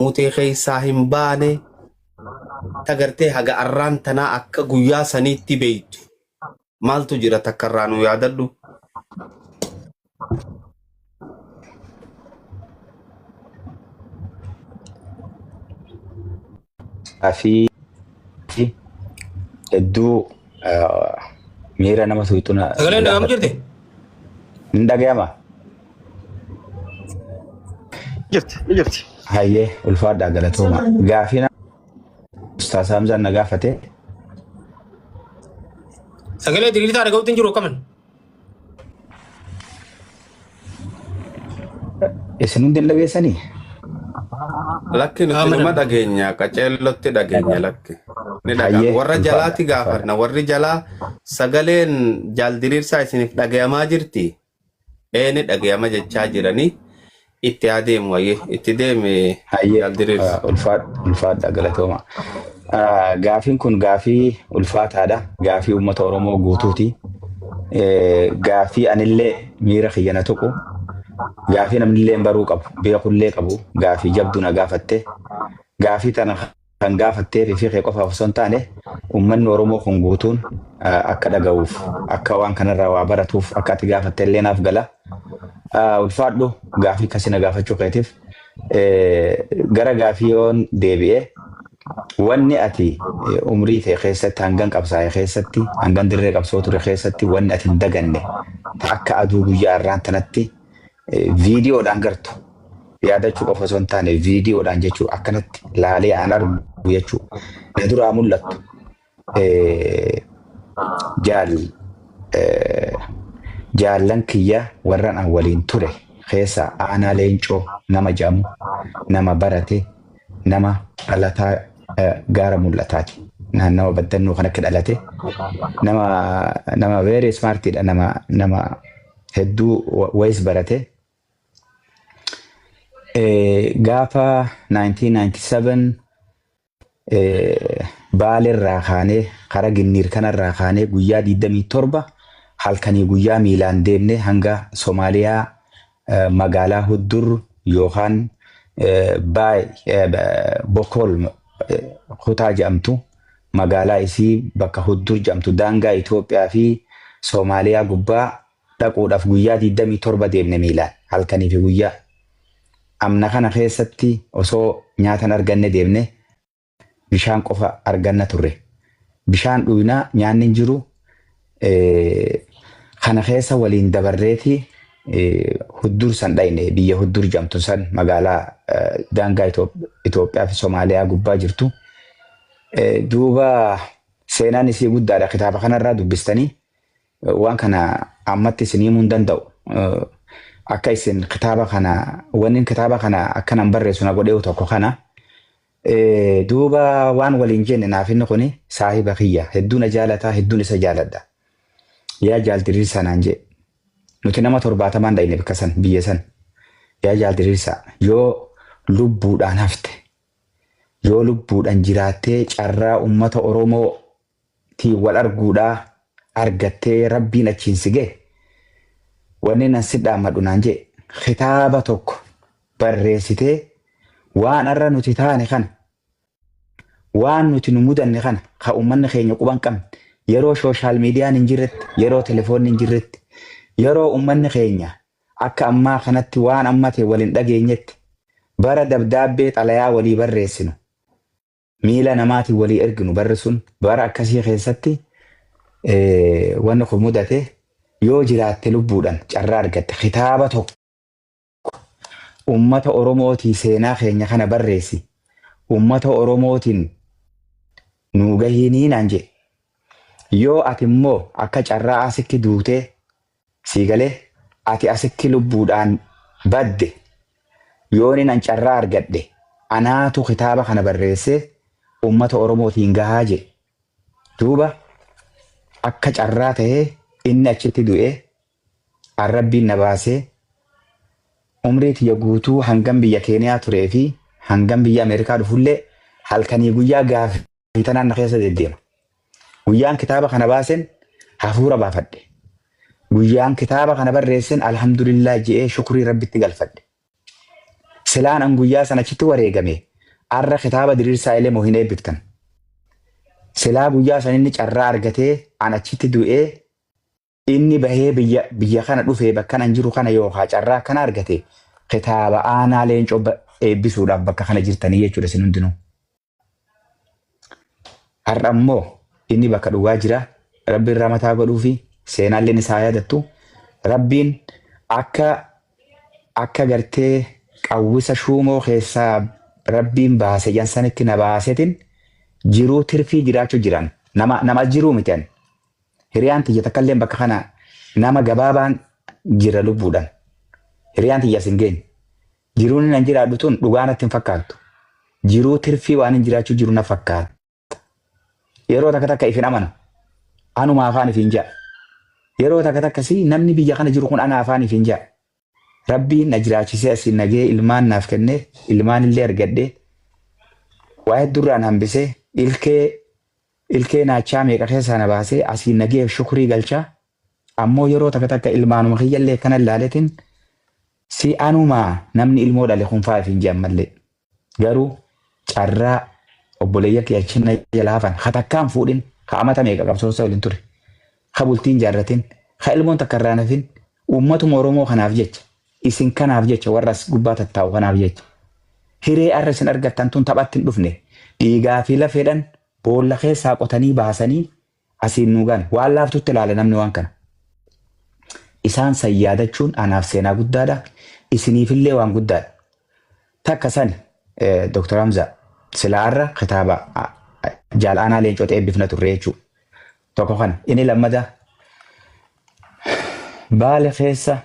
mutee keessaa hin baane tagartee haga arraan tanaa akka guyyaa saniitti beeytu maaltu jira takka irraa nu yaadadhu. Afi hedduu miira nama suyxuna. Sagaleen dhagahamu jirti? Hin dhagahama? Jirti. Hayyee ulfaadhaa galatooma. Gaafii Ustaaz Hamzaan na gaafate. Sagalee diriirtaa dhagahuutti hin jiru kaman? Isin hundi hin dhageessanii? Lakki nuti nama dhageenya qaceellotti dhageenya lakki. Ni dhagaa warra jalaati gaafanna warri jalaa sagaleen jaal diriirsaa isiniif dhagayamaa jirti. Ni dhagayama jechaa jiranii itti adeemu wayyee itti deeme jaal diriirsaa. Ulfaadhaa galatooma. Gaafiin kun gaafii ulfaataadha. Gaafii uummata Oromoo guutuuti. Gaafii anillee miira kiyyana tuqu. Gaafii namnillee baruu qabu, beekullee qabu, gaafii jabduu na gaafatte. Gaafii tana kan gaafatteef fi kee qofaaf osoo hin taane uummanni Oromoo kun guutuun akka dhaga'uuf, akka waan kanarraa waa baratuuf, akka ati gaafatte illee naaf gala. Ulfaadhu gaafii akkasii na gaafachuu keetiif gara gaafii yoon deebi'ee wanni ati umrii ta'e keessatti hangan qabsaa'e keessatti hangan dirree qabsoo ture keessatti wanni ati hin daganne akka aduu guyyaa irraan tanatti viidiyoodhaan gartu yaadachuu qofa osoo hin taane viidiyoodhaan jechuu akkanatti laalee aan argu jechuu na duraa mul'attu jaallan kiyya warran an waliin ture keessa aanaa leencoo nama jedhamu nama barate nama dhalataa gaara mul'ataati naannawa baddannoo kan akka dhalate nama very smartidha nama hedduu wayis barate. Gaafa 1997 Baalirraa kaanee karaa Ginniir kanarraa kaanee guyyaa 27 halkanii guyyaa miilaan deemne hanga Somaaliyaa magaalaa Huddur yookaan Bokkol kutaa jedhamtu magaalaa isii bakka Huddur jedhamtu daangaa Itoophiyaa fi Somaaliyaa gubbaa dhaquudhaaf guyyaa 27 deemne miilaan halkanii fi guyyaa. Amna kana keessatti osoo nyaatan arganne deemne bishaan qofa arganna turre. Bishaan dhugnaa nyaanni hin jiru. Kana keessa waliin dabarreeti Huddur san dhayne biyya Huddur jedhamtu san magaalaa daangaa Itoophiyaa fi Somaaliyaa gubbaa jirtu. Duuba seenaan isii guddaadha. Kitaaba kanarraa dubbistanii waan kana ammatti isin himuu hin danda'u. Akka isin kitaaba kana wanni kitaaba kana akka nan barreessu na godhee tokko kana duuba waan waliin jenne naaf inni kuni saahiba kiyya hedduun jaalataa hedduun isa jaaladha. Yaa jaal diriirsaa naan jee nuti nama 70 dhayne bakka san biyya san yaa jaal diriirsaa yoo lubbuudhaan hafte yoo lubbuudhaan jiraattee carraa uummata Oromoo tii wal arguudhaa argattee rabbiin achiin si gee wanni nan si dhaammadhu naan jee kitaaba tokko barreessitee waan arra nuti taane kana waan nuti nu mudanne kana ka uummanni keenya quban qabne yeroo sooshaal miidiyaan hin jirretti yeroo telefoonni hin jirretti yeroo uummanni keenya akka ammaa kanatti waan amma ta'e waliin dhageenyetti bara dabdaabbee xalayaa walii barreessinu miila namaatiin walii erginu barri sun bara akkasii keessatti wanni kun mudate yoo jiraatte lubbuudhaan carraa argatte kitaaba tokko uummata Oromootii seenaa keenya kana barreessi uummata Oromootiin nuu gahiinii naan jee yoo ati immoo akka carraa asikki duutee sii galee ati asikki lubbuudhaan badde yooni nan carraa argadhe anaatu kitaaba kana barreessee uummata Oromootiin gahaa jee duuba akka carraa ta'ee inni achitti du'ee arrabbiin na baasee umrii tiyya guutuu hangam biyya Keeniyaa turee fi hangam biyya Ameerikaa dhufullee halkanii guyyaa gaafii tanaan na keessa deddeema. Guyyaan kitaaba kana baasen hafuura baafadhe. Guyyaan kitaaba kana barreessen alhamdulillah je'ee shukrii rabbitti galfadhe. Silaan an guyyaa sana achitti wareegame arra kitaaba diriirsaa illee moo hin eebbiftan. Silaa guyyaa san inni carraa argatee an achitti du'ee inni bahee biyya kana dhufee bakka nan jiru kana yookaan carraa kana argate kitaaba aanaa leencoo eebbisuudhaaf bakka kana jirtanii jechuudha isin hundinuu. Har'a immoo inni bakka dhugaa jira. Rabbiin ramataa godhuu fi seenaalleen isaa yaadattu. Rabbiin akka gartee qawwisa shuumoo keessaa Rabbiin baase jansanitti na baasetin jiruu tirfii jiraachuu jiran. Nama jiruu mitian. Hiriyaan tiyya takkalleen bakka kana nama gabaabaan jira lubbuudhaan. Hiriyaan tiyya sin geenye. Jiruun inni jiraadhu tun dhugaa natti hin fakkaattu. Jiruu tirfii waan hin jiraachuu jiru na fakkaata. Yeroo takka ifin amanu. Anuma afaan ifin ja'a. Yeroo takkasii namni biyya kana jiru kun ana afaan ifin ja'a. Rabbiin na jiraachisee asiin nagee ilmaan naaf kennee ilmaan illee argadhee waa'ee duraan hambisee ilkee naachaa meeqa keessaa na baasee asiin nagee shukurii galchaa. Ammoo yeroo takka ilmaanuma kiyyallee kana ilaaleetiin si anumaa namni ilmoo dhale kun fa'aa ifin ja'a mallee. Garuu carraa obboleeyya kiyachinna jala hafan hatakkaan fuudhin amata meeqa qabsoonsa waliin ture. Bultiin jaarratiin ilmoon takka irraa nafin uummatuma Oromoo kanaaf jecha isin kanaaf jecha warras gubbaa tattaa'u kanaaf jecha. Hiree arra isin argattan tun taphatti hin dhufne dhiigaa fi lafeedhaan boolla keessaa qotanii baasanii asiin nuugaan waan laaftutti ilaala namni waan kana. Isaan san yaadachuun anaaf seenaa guddaadha. Isiniifillee waan guddaadha. Takka san Dr. Hamza silaarra kitaaba jaal'aanaa leencota eebbifna turre jechuudha. Tokko kana inni lammada baale keessa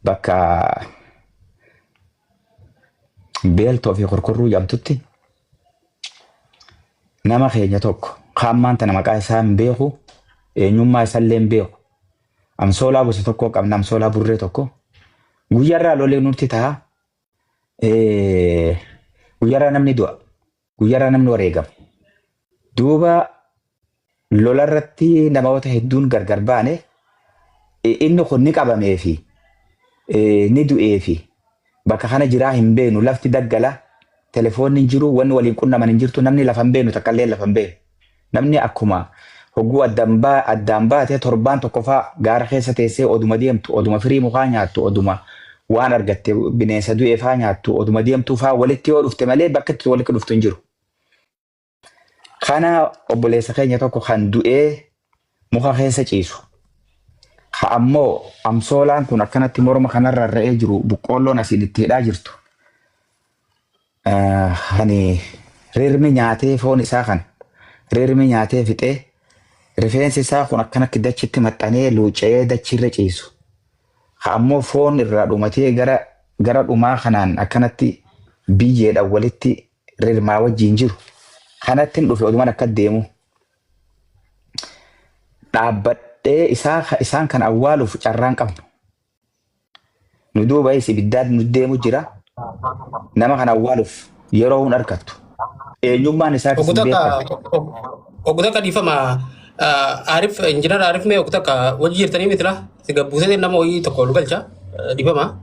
bakka beeltoo fi qorqorruu jedhamtutti nama keenya tokko hammaan tana maqaa isaa hin beeku eenyummaa isaallee hin beeku amsoolaa gosa tokko qabna amsoolaa burree tokko guyyaarraa lolee nuti ta'a guyyaarraa namni du'a guyyaarraa namni wareegama duuba lolarratti namoota hedduun gargar baane inni kun ni qabamee fi ni du'ee fi bakka kana jiraa hin beenu lafti daggala telefoonni hin jiru wanni waliin qunnaman hin jirtu namni lafa hin beenu takkaallee lafa hin beenu namni akkuma hogguu addaan baatee torbaan tokkoffaa gaara keessa teessee oduma deemtu oduma firii mukaa nyaattu oduma waan argatte bineensa du'ee faa nyaattu oduma deemtuu faa walitti yoo dhufte malee bakka itti walitti dhuftu hin jiru. Kana obboleessa keenya tokko kan du'ee muka keessa ciisu. Ammoo amsoolaan kun akkanatti morma kanarra ra'ee jiru boqqoolloon asiin itti hidhaa jirtu. Hani rirmi nyaatee foon isaa kan rirmi nyaatee fixee rifeensi isaa kun akkanatti dachitti maxxanee luuca'ee dachirra ciisu. Ammoo foon irraa dhumatee gara dhumaa kanaan akkanatti biyyeedhaan walitti rirmaa wajjin jiru. Kanattiin dhufe odumaan akka deemu dhaabbadhee isaan kan awwaaluuf carraan qabnu. Nu duuba ibiddaan nu deemu jira. Nama kan awwaaluuf yeroo hun argattu. Eenyummaan isaa akkasii beekamu. Oguu takka dhiifama Arif injinar Arif mee oguu takka wajji jirtanii mitira si gabbuusee nama wayii tokko lugalcha dhiifama.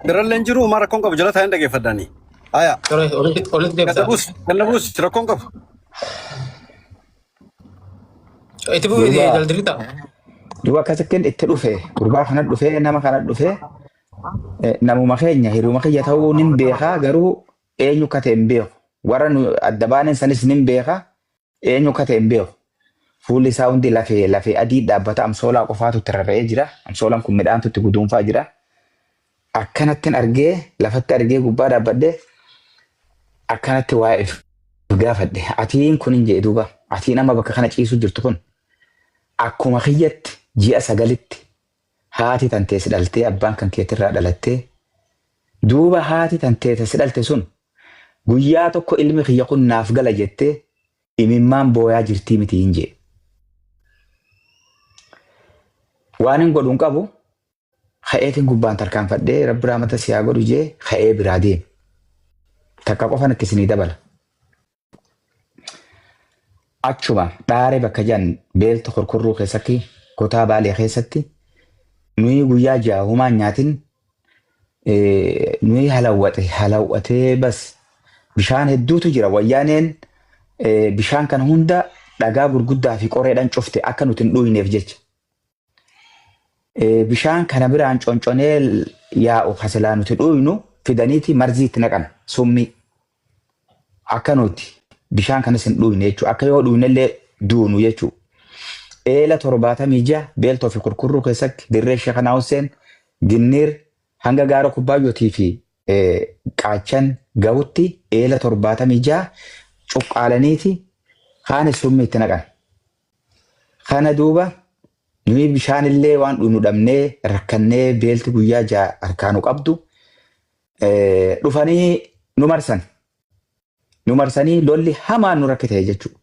Biralleen jiru mara kon qabu jala taa'een dhageeffadhaanii. Aya. Oleh Ganabus, rakkoon qabu. Itu pun dia jalan cerita. Dua kasakin itti dhufe gurbaa kana dhufe nama kana dhufe namuma keenya hiruma kiyya ta'uu nin beekaa garuu eenyu kate hin beeku warra nu adda baaneen sanis nin beekaa eenyu kate hin beeku fuulli isaa hundi lafee adii dhaabbata amsoolaa qofaatu itti rarra'ee jira amsoolaan kun midhaantu itti guduunfaa jira akkanattiin argee lafatti argee gubbaa dhaabbadhee akkanatti waa'ee gaafadhe atiin kun hin jee duuba atiin amma bakka kana ciisu jirtu kun akkuma kiyyatti ji'a 9 haati tantee si dhaltee abbaan kan keetirraa dhalattee duuba haati tantee si dhalte sun guyyaa tokko ilmi kiyya kun naaf gala jettee imimmaan booyaa jirtii miti hin jee waan hin godhuun qabu ka'eetiin gubbaan tarkaanfadhee rabbi raamata siyaa godhu jee ka'ee biraa deeme takka qofan akkisinii dabala. Achuma dhaaree bakka jiran beelta qorqorroo keessatti kutaa baalee keessatti nuyi guyyaa 6 humaan nyaatin nuyi halawwatee bas bishaan hedduutu jira wayyaaneen bishaan kan hunda dhagaa gurguddaa fi qoreedhaan cufte akka nuti hin dhuyneef jecha. Bishaan kana biraan conconee yaa'u hasilaa nuti dhuynu fidaniiti marziitti naqan summii akka nuti bishaan kanas hin dhuyne jechuudha. Akka yoo dhuynellee duunu jechuudha. Eela 76 beeltoo fi kurkurruu keessatti dirree Sheekhanaa Hussein Ginniir hanga gaara Kubbaayyootii fi Qaachan gahutti eela 76 cuqqaalaniiti kaan summii itti naqan. Kana duuba nuyi bishaan illee waan dhuynu dhabnee rakkannee beelti guyyaa ja'a harkaanu qabdu dhufanii nu marsan. Nu marsanii lolli hamaan nu rakkite jechuudha.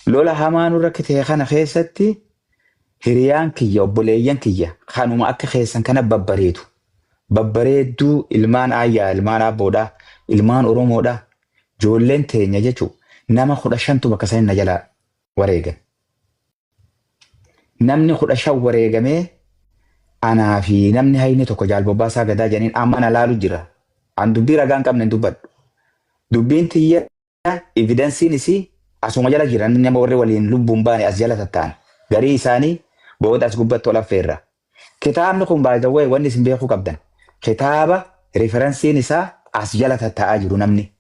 Lola hamaa nu rakkite kana keessatti hiriyaan kiyya obboleeyyan kiyya kanuma akka keessan kana babbareedu. Babbareedduu ilmaan ayyaa, ilmaan abboodhaa, ilmaan oromoodhaa, ijoolleen teenya jechuudha. Nama 15tu bakka isaanii na jalaa wareegan. Namni 15 wareegamee anaa fi namni hayni tokko jaalbobbaasaa gadaa jedhaniin amma na laalu jira. An dubbii ragaan qabne dubbadhu. Dubbiin tiyya evidensiin isii asuma jala jiran nama warri waliin lubbuun baane as jala tatta'an. Garii isaanii booda as gubbatti ol affeerra. Kitaabni kun baay'ee wanni isin beekuu qabdan. Kitaaba referensiin isaa as jala tatta'aa jiru namni.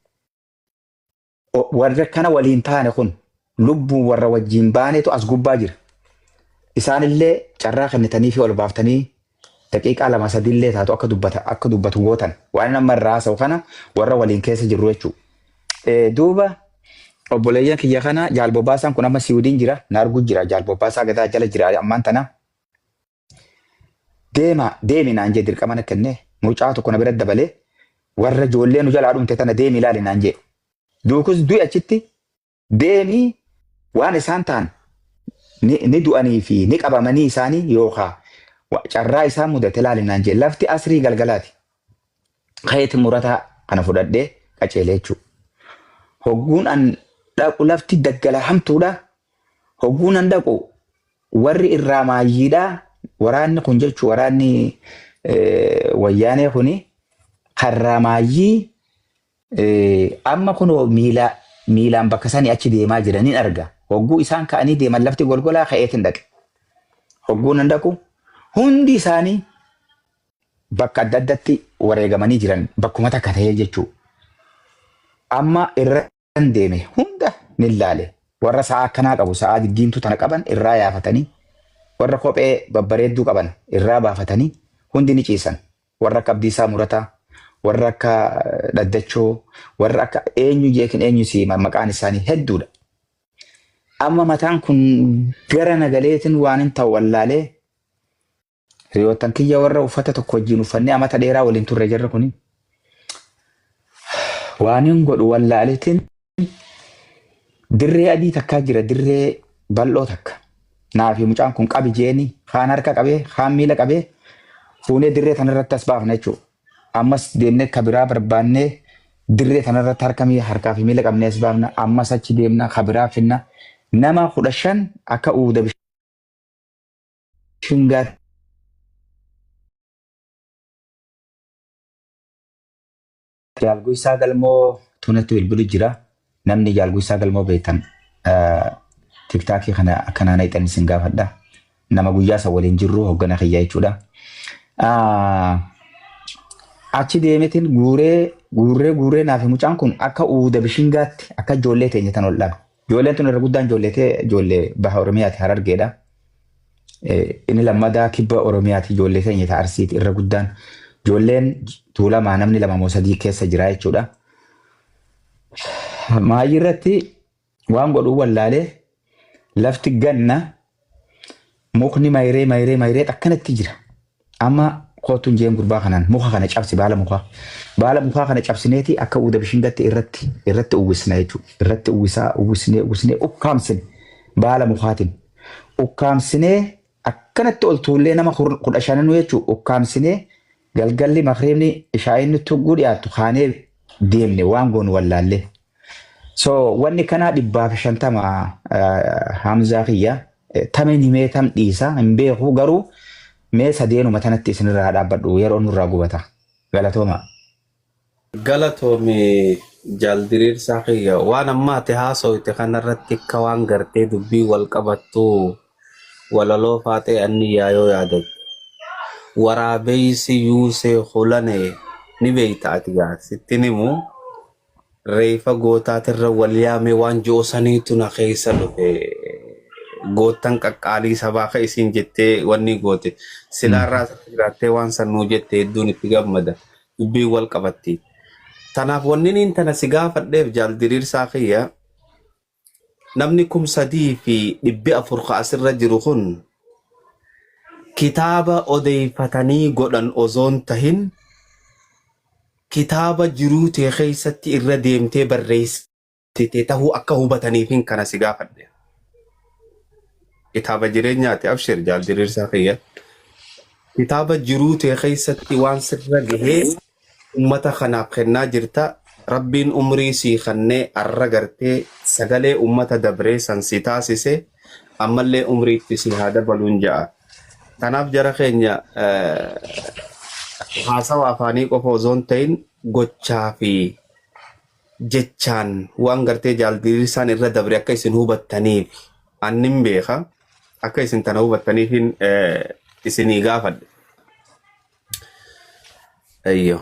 Warra kana waliin taane kun lubbuun warra wajjin baanetu as gubbaa jira. Isaanillee carraa kennitanii fi ol baaftanii daqiiqaa 2-3 illee taatu akka dubbatu gootan. Waan nama irraa haasa'u kana warra waliin keessa jirru jechuudha. Duuba obboleeyyan kiyya kana jaalbobbaasaan kun amma Siwiidiin jira. Na arguu jira jaalbobbaasaa gadaa jala jira ammaan tana. Deemi naan jee dirqama na kennee mucaa tokko na bira dabalee warra ijoollee nu jalaa dhumte tana deemi ilaali naan jee. Duukus du'i achitti deemii waan isaan ta'an ni du'anii fi ni qabamanii isaanii yookaan carraa isaan mudate ilaali naan jee. Lafti asrii galgalaati. Kayeeti murataa kana fudhadhee qaceelee jechuudha. Hogguun an dhaqu lafti daggala hamtuudha. Hogguun an dhaqu warri irraa maayyiidhaa. Waraanni kun jechuun waraanni wayyaanee kuni karraa maayyii amma kunoo miilaan bakka sanii achi deemaa jiraniin arga. Hogguu isaan ka'anii deeman lafti golgolaa ka'eetiin dhaqe. Hogguun an dhaqu hundi isaanii bakka adda addatti wareegamanii jiran bakkuma takka ta'ee jechuudha. Amma irra deeme hunda ni ilaale. Warra sa'a akkanaa qabu sa'a diimtuu tana qaban irraa yaafatanii warra kophee babbareedduu qaban irraa baafatanii hundi ni ciisan. Warra akka Abdiisaa Murataa, warra akka Dhaddachoo, warra akka eenyu si maqaan isaanii hedduudha. Amma mataan kun gara nagaleetiin waan hin ta'u wallaalee hiriyoottan kiyya warra uffata tokko wajjin uffannee amata dheeraa waliin turre jirra kuni. Waan hin godhu wallaaleetiin dirree adii takkaa jira dirree bal'oo takka. Naafi mucaan kun qabi jeeni kaan harka qabee kaan miila qabee fuunee dirree tanarratti as baafna jechuudha. Ammas deemnee kabiraa barbaannee dirree tanarratti harkaa fi miila qabnee as baafna. Ammas achi deemna kabiraa finna. Nama 15 akka uuda bishingaatti. Jaalguysaa Galmoo tunatti bilbilu jira. Namni Jaalguysaa Galmoo beektan tiktaakii kana akkanaan hiixan isin gaafadha. Nama guyyaa isa waliin jirru hoggana kiyyaa jechuudha. Achi deemetiin guurree naafi mucaan kun akka uuda bishingaatti akka ijoollee teenya tan ol dhabe. Ijoolleen tun irra guddaan ijoollee baha Oromiyaati Harargeedha. Inni lammadaa kibba Oromiyaati ijoollee teenya ta'a Arsiiti irra guddaan. Ijoolleen tuulamaa namni 2-3 keessa jira jechuudha. Maayii irratti waan godhuu wallaalee lafti ganna mukni mayree akkanatti jira. Amma kootuun jeen gurbaa kanaan muka kana cabsi baala mukaa. Baala mukaa kana cabsineeti akka uuda bishingatti irratti uwwisna jechuudha. Irratti uwwisnee ukkaamsine baala mukaatiin. Ukkaamsinee akkanatti ol tuullee nama 15 jechuudha. Ukkaamsinee galgalli makreemni ishaa'inni tugguu dhiyaattu kaanee deemne waan goonu wallaallee. So wanni kanaa 150 Hamzaa kiyya tameen himee tam dhiisa hin beeku garuu mee sadeenuma tanatti isinirraa dhaabbadhu yeroo nurraa gubata. Galatooma. Galatoomi jaldirir saqiya waan ammaati haasoyte kanarratti akka waan gartee dubbii wal qabattu walaloo faatee anni yaayoo yaadat waraabeysi yuusee hulane ni beeyta ati gaa sittinimu reefa gootaatirra wal yaame waan joosaniitu na keessa dhufe gootan qaqqaalii sabaa ka isin jettee wanni goote silaarraa jiraattee waan sannuu jettee hedduun itti gammada dubbii wal qabatti. Tanaaf wanni intana si gaafadheef jaldirir saqiya namni 3,400 asirra jiru kun kitaaba odeeffatanii godhan osoon tahin kitaaba jiruu tee keessatti irra deemtee barreessite tahuu akka hubataniifin kana si gaafadhe. Kitaaba jireenyaati abshir jaldirir saqiya kitaaba jiruu tee keessatti waan sirra gahee ummata kanaaf kennaa jirta rabbiin umrii sii kannee arra gartee sagalee ummata dabree san si taasise ammallee umriitti si haa dabaluun ja'a. Tanaaf jara keenya haasawa afaanii qofa osoon ta'in gochaa fi jechaan waan gartee jaldirisaan irra dabre akka isin hubattaniif annin beeka akka isin tana hubattaniifin isinii gaafadhe. Ayyo.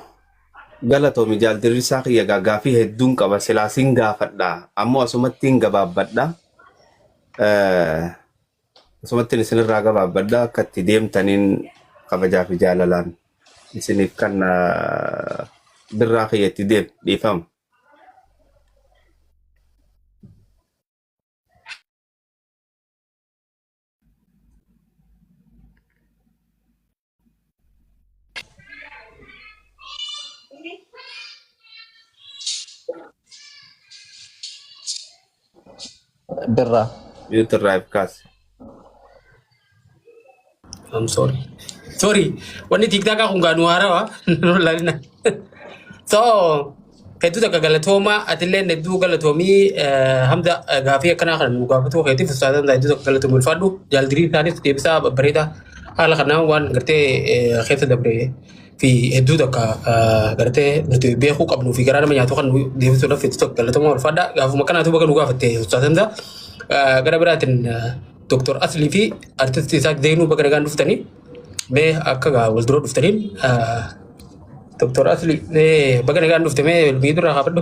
Galatoomi jaldirir saqiya gaafii hedduun qaba silaasin gaafadha ammoo asumattiin gabaabbadha. Asumattiin isinirraa gabaabbadha akka itti deemtaniin kabajaa fi jaalalaan isiniif kan birraa kiyyatti dhiifama. Birra. Youth drive cars. I'm sorry. Sorry. Wani TikTok aku nggak nuara lalina. So, itu tak galatoma atilen itu galatomi hamda gafi kana kan muka tu itu fusatan itu tak galatomi fadu jaldiri tadi dia bisa berita ala kana wan gerte kheta dabre fi itu tak gerte nanti beku kabnu fikiran menyatukan dia sudah fit tak galatoma fada gafu makana tu bakan muka fete fusatan dah gara beratin Dr. Asli fi artis tisak denu bakan gan duftani be akka ga waldro duftanin Dr. Asli bagan gan dufte me bidu ra kapado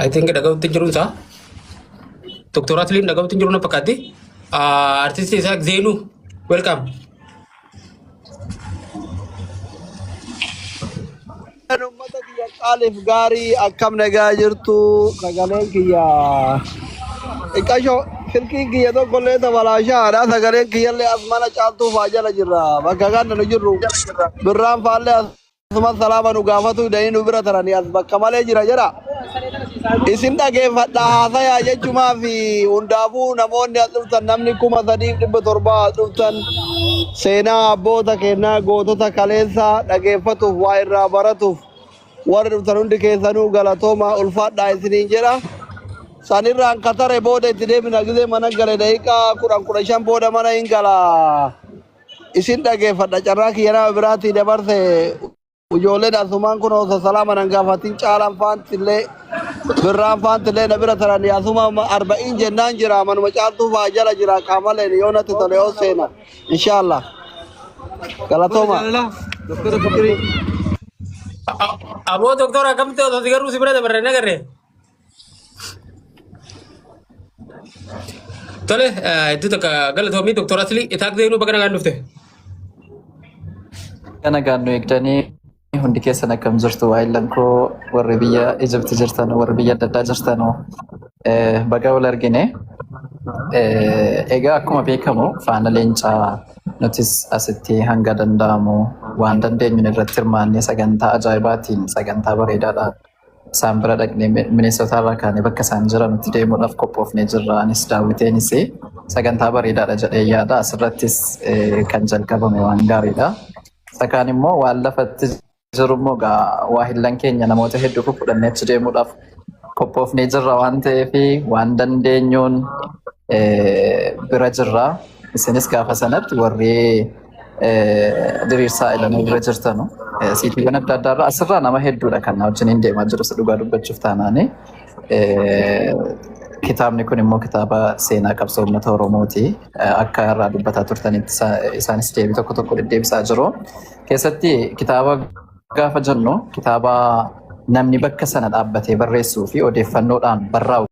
I think daga tinjurun sa Dr. Asli daga tinjurun na pakati artist Isaac Zenu welcome Alif gari akam nagaa jirtu sagaleen kiyya ikasho silkiin kiyya tokkollee tabalaashaadha sagaleen kiyyallee asmana caaltuu faajala jirra bakka ganna nu jirru birraan faallee asuma salaama nu gaafatu hidhanii nu bira taranii as bakka malee jira jedha isin dhageeffadha haasayaa jechumaa fi hundaafuu namoonni as dhuftan namni 3,700 as dhuftan seenaa abboota kennaa gootota kaleessa dhageeffatuuf waa irraa baratuuf warri dhuftan hundi keessanuu galatooma ulfaadhaa isiniin jedha sanirraan katare booda itti deemina gisee mana gale daqiiqaa 10-15 booda mana hin gala isin dhageeffadha carraa kiyya nama biraatii dabarse ijoolleen asumaan kun osoo salaama nan gaafatin caalaan faantillee birraan faantillee na bira taranii asuma 40 jennaan jira manuma caaltuu faa jala jira qaamaleen yoo natti tole yoo seena inshaallah galatooma doktora Fikri abo doktora kamte osoo sigaru sibira dabarre nagarre tole itu tak galatomi Dr. Asli itak Zenu bagan gan dufte Kana gaannu eegdanii hundi keessan akkam jirtu waa'illan koo warri biyya Ijibti jirtan warri biyya adda addaa jirtan baga wal argine. Egaa akkuma beekamu faana leencaa nutis asitti hanga danda'amu waan dandeenyu irratti hirmaannee sagantaa ajaa'ibaatiin sagantaa bareedaadha. Isaan bira dhaqnee Minnesotaarraa kaanee bakka isaan jiran nuti deemuudhaaf qophoofnee jirra. Anis daawwiteenis sagantaa bareedaadha jedhee yaada. Asirrattis kan jalqabame waan gaariidha. Sakaan immoo waan lafatti jiru immoo waa hillan keenya namoota hedduu fudhannee achi deemuudhaaf qophoofnee jirra waan ta'eef waan dandeenyuun bira jirra. Isinis gaafa sanatti warri diriirsaa ilanii bira jirtanu siitiiwwan adda addaa irraa asirraa nama hedduudha kan na wajjiniin deemaa jiru dhugaa dubbachuuf taanaani. Kitaabni kun immoo kitaaba seenaa qabsoo uummata Oromooti. Akka irraa dubbataa turtanitti isaanis deebii tokko tokko deddeebisaa jiru. Keessatti kitaaba gaafa jennu kitaaba namni bakka sana dhaabbatee barreessuu fi odeeffannoodhaan barraa'u